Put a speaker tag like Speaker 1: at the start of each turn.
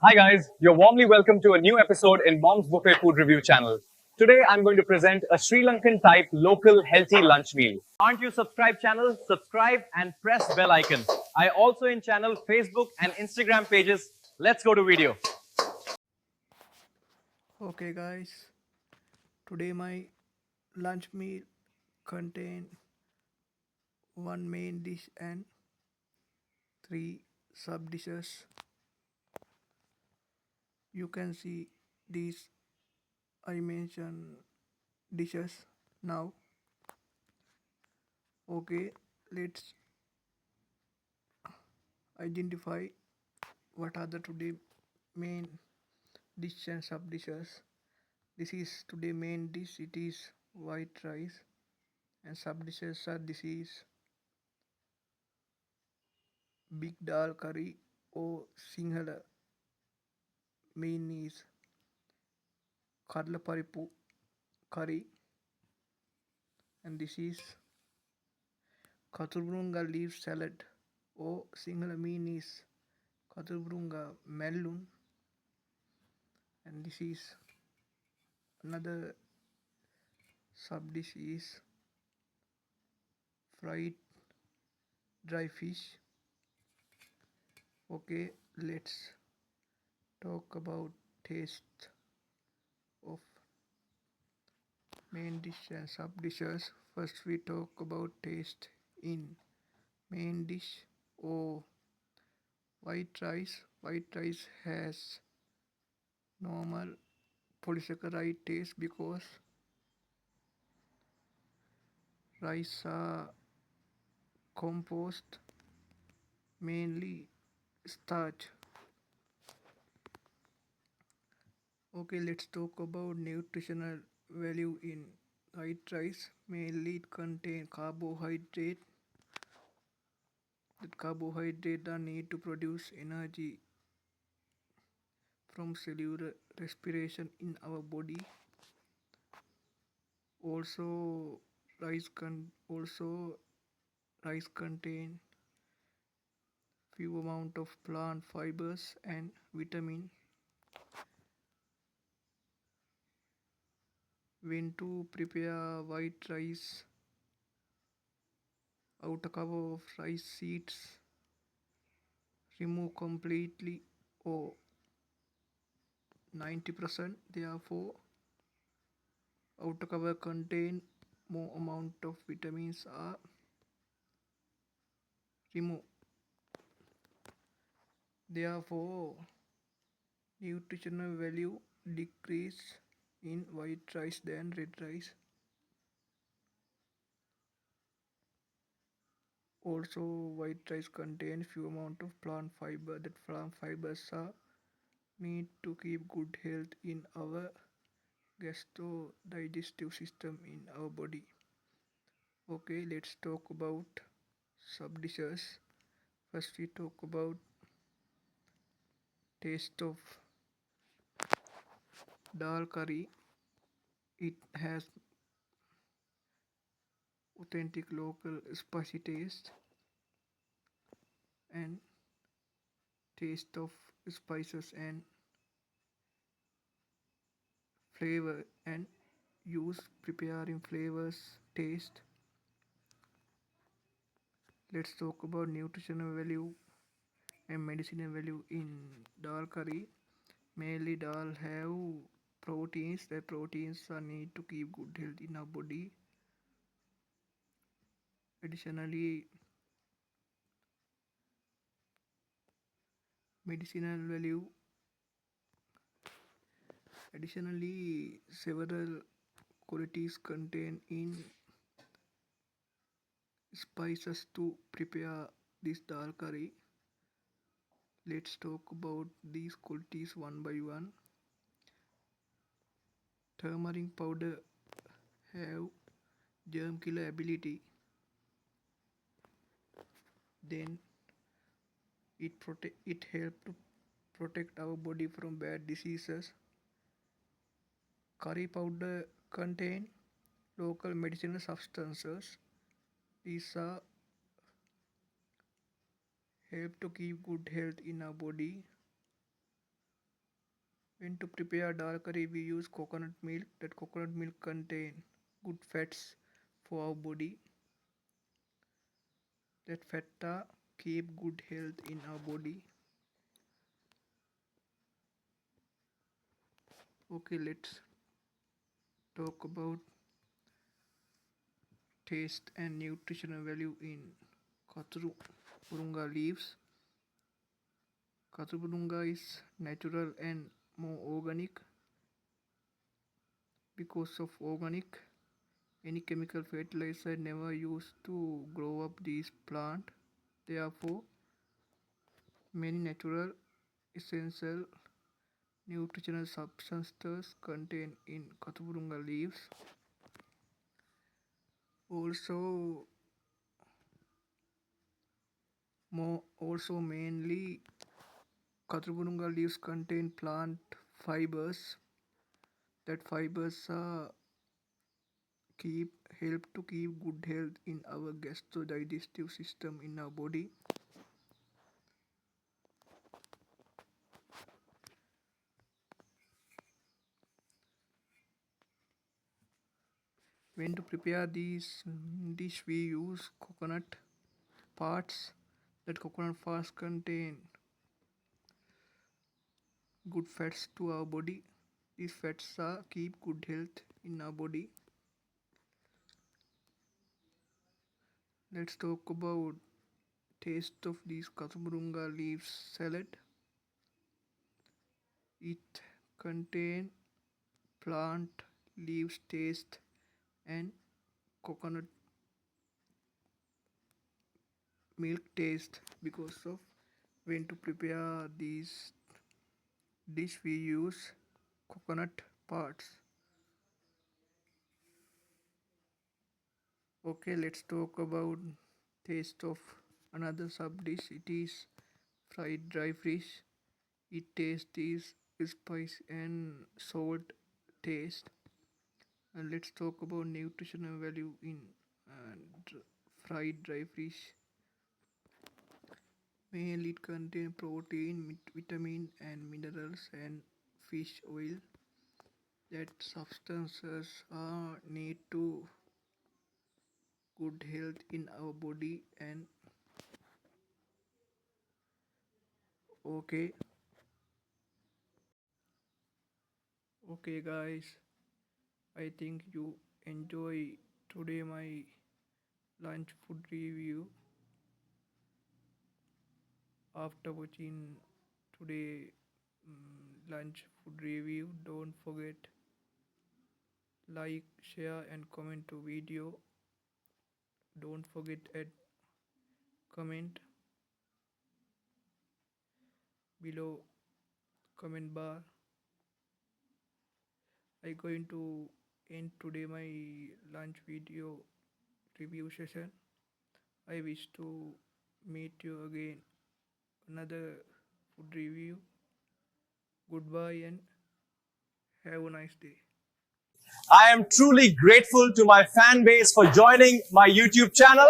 Speaker 1: Hi guys, you're warmly welcome to a new episode in Mom's Buffet Food Review channel. Today I'm going to present a Sri Lankan type local healthy lunch meal. Aren't you subscribed channel? Subscribe and press bell icon. I also in channel Facebook and Instagram pages. Let's go to video.
Speaker 2: Okay guys, today my lunch meal contain one main dish and three sub dishes. You can see these I mentioned dishes now. Okay, let's identify what are the today main dish and sub dishes. This is today main dish, it is white rice, and sub dishes are this is big dal curry or Sinhala main is Kadala Parippu curry, and this is Kathurumurunga leaf salad or single mean is Kathurumurunga Mallum, and this is another sub dish is fried dry fish. Okay, let's talk about taste of main dish and sub dishes. First we talk about taste in main dish or white rice. White rice has normal polysaccharide taste because rice are composed mainly starch. Okay, let's talk about nutritional value in white rice. Mainly it contain carbohydrate. That carbohydrate are need to produce energy from cellular respiration in our body. Also, rice contain few amount of plant fibers and vitamin. When to prepare white rice, outer cover of rice seeds remove completely or 90%. Therefore, outer cover contain more amount of vitamins are removed. Therefore, nutritional value decrease in white rice than red rice. Also, white rice contain few amount of plant fiber. That plant fibers are need to keep good health in our gastro digestive system in our body. Okay, let's talk about sub dishes. First, we talk about taste of dal curry. It has authentic local spicy taste and taste of spices and flavor and use preparing flavors taste. Let's talk about nutritional value and medicinal value in dal curry. Mainly dal have proteins. The proteins are need to keep good health in our body. Additionally, medicinal value. Additionally, several qualities contained in spices to prepare this dal curry. Let's talk about these qualities one by one. Turmeric powder have germ killer ability. Then it help to protect our body from bad diseases. Curry powder contain local medicinal substances. These are help to keep good health in our body. When to prepare dal curry, we use coconut milk. That coconut milk contain good fats for our body. That fat keep good health in our body. Okay, let's talk about taste and nutritional value in Kathurumurunga leaves. Kathurumurunga is natural and more organic. Because of organic, any chemical fertilizer never used to grow up these plant. Therefore, many natural essential nutritional substances contained in Kathurumurunga leaves. Also mainly Kathurumurunga leaves contain plant fibers. That fibers help to keep good health in our gastro-digestive system in our body. When to prepare this dish, we use coconut parts. That coconut parts contain good fats to our body. These fats keep good health in our body. Let's talk about taste of this Kathurumurunga leaves salad. It contain plant leaves taste and coconut milk taste. Because of when to prepare this dish, we use coconut parts. Okay, let's talk about taste of another sub dish. It is fried dry fish. It taste is spice and salt taste. And let's talk about nutritional value in fried dry fish. Mainly it contains protein, vitamin and minerals and fish oil. That substances are need to good health in our body. And okay guys, I think you enjoy today my lunch food review. After watching today lunch food review, don't forget like, share and comment to video. Don't forget add comment below comment bar. I going to end today my lunch video review session. I wish to meet you again another food review. Goodbye and have a nice day.
Speaker 1: I am truly grateful to my fan base for joining my YouTube channel.